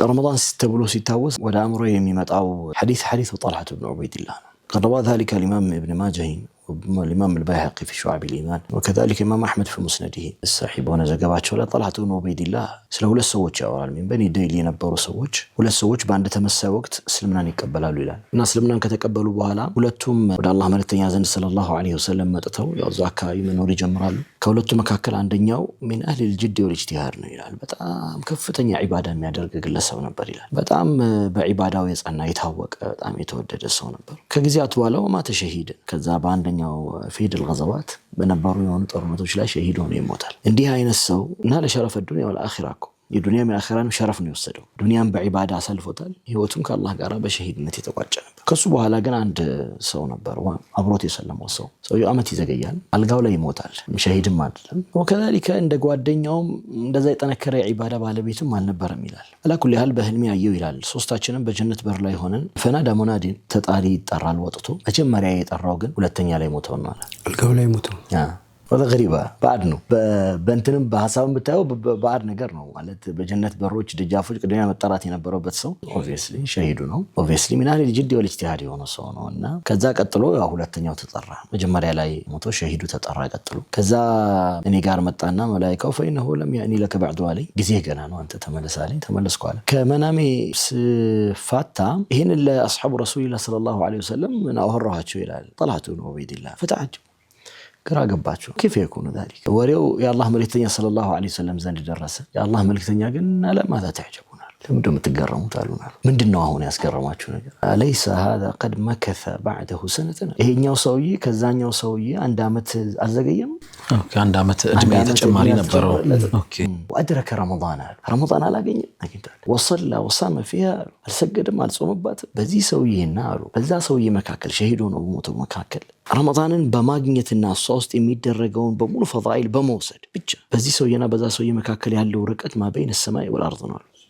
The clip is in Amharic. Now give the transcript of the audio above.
رمضان ستبلو سيتاوس ودا أمره يميمتاو حديث طلحة بن عبيد الله قد روى ذلك الإمام ابن ماجه والإمام البيهقي في شعب الإيمان وكذلك الإمام أحمد في مسنده الصحيح وانا زغباچو لا طلحة بن عبيد الله ስለ ሁለት ሰዎች ያወራል من بني ديل የነበሩ ሰዎች ሁለት ሰዎች በአንድ ተመሳሳይ ወቅት እስልምናን ይቀበላሉ ይላል እና እስልምናን ከተቀበሉ በኋላ ሁለቱም ወደ አላህ መልእክተኛ ዘንድ ሰለላሁ ዐለይሂ ወሰለም መጥተው ያው አካባቢ መኖር ይጀምራሉ ከሁለቱ መካከል አንደኛው من اهل الجد والاجتهاد ነው ይላል በጣም ከፍተኛ ዒባዳ የሚያደርግ ግለሰብ ነበር ይላል በጣም በዒባዳው የጸና የታወቀ በጣም የተወደደ ሰው ነበር ከጊዜያት በኋላ ማተ ሸሂድ ከዛ በአንደኛው ፊድ الغزوات በነበሩ የሆኑ ጦርነቶች ላይ ሸሂድ ሆኖ ይሞታል እንዲህ አይነት ሰው እና ለሸረፈ ዱንያ ወልአኺራ የዱንያ የአኺራም ሸረፍ ነው የወሰደው ዱንያን በዒባዳ አሳልፎታል ህይወቱን ከአላህ ጋር በሸሂድነት የተቋጨ ነበር ከሱ በኋላ ግን አንድ ሰው ነበር አብሮት የሰለመው ሰው አመት ይዘገያል አልጋው ላይ ይሞታል ሸሂድም አይደለም ወከذلك እንደ ጓደኛውም እንደዛ የጠነከረ ዒባዳ ባለቤትም አልነበረም ይላል አላኩል ያህል በህልም ያየው ይላል ሶስታችንም በጀነት በር ላይ ሆነን ፈናዳ ሙናዲ ተጣሪ ይጠራል ወጥቶ መጀመሪያ የጠራው ግን ሁለተኛ ላይ ሞተው ነው አለ አልጋው ላይ ሞተው ወደ غريبه بعد ነው በእንትንም በሐሳብም ብታየው ባድ ነገር ነው ማለት በጀነት በሮች ደጃፎች ቅድሚያ መጠራት የነበረበት ሰው obviously ሸሂዱ ነው obviously ምን ያህል ጅድ ወልጅቲሃድ የሆነ ሰው ነውና ከዛ ቀጥሎ ያው ሁለተኛው ተጠራ መጀመሪያ ላይ ሞቶ ሸሂዱ ተጠራ ቀጥሎ ከዛ እኔ ጋር መጣና መላእክቱ ፈይነሁ ለም ያኒ ለከ بعد علي ጊዜ ገና ነው አንተ ተመለሳለኝ ተመለስኩ አለ ከመናሜ ስፋታ ይሄን ለአስሐቡ ረሱላህ ሰለላሁ ዐለይሂ ወሰለም እና አወራቸው ይላል طلعت ነው ቢዲላ فتعجب ግራ ገባቸው كيف يكون ذلك ወሬው የአላህ መልእክተኛ ሰለላሁ ዐለይሂ ወሰለም ዘንድ ደረሰ የአላህ መልእክተኛ ግን ለማታ ተعجبون ለምንድነው የምትገረሙት አሉና ምንድነው አሁን ያስገረማችሁ ነገር አለይሰ هذا قد مكث بعده سنه ይሄኛው ሰውዬ ከዛኛው ሰውዬ አንድ አመት አልዘገየም ኦኬ አንድ አመት እድሜ ተጨማሪ ነበረው ኦኬ وادرك رمضان አላገኘ አግኝቷል وصلى وصام فيها አልሰገደም አልጾመባትም በዚህ ሰውዬና አሉ በዛ ሰውዬ መካከል ሸሂዶ ነው ሞቶ መካከል ረመዳንን በማግኘትና ሶስት የሚደረገውን በሙሉ ፈዳኢል በመውሰድ ብቻ በዚህ ሰውዬና በዛ ሰውዬ መካከል ያለው ርቀት ማበይነ ሰማይ ወልአርድ ነው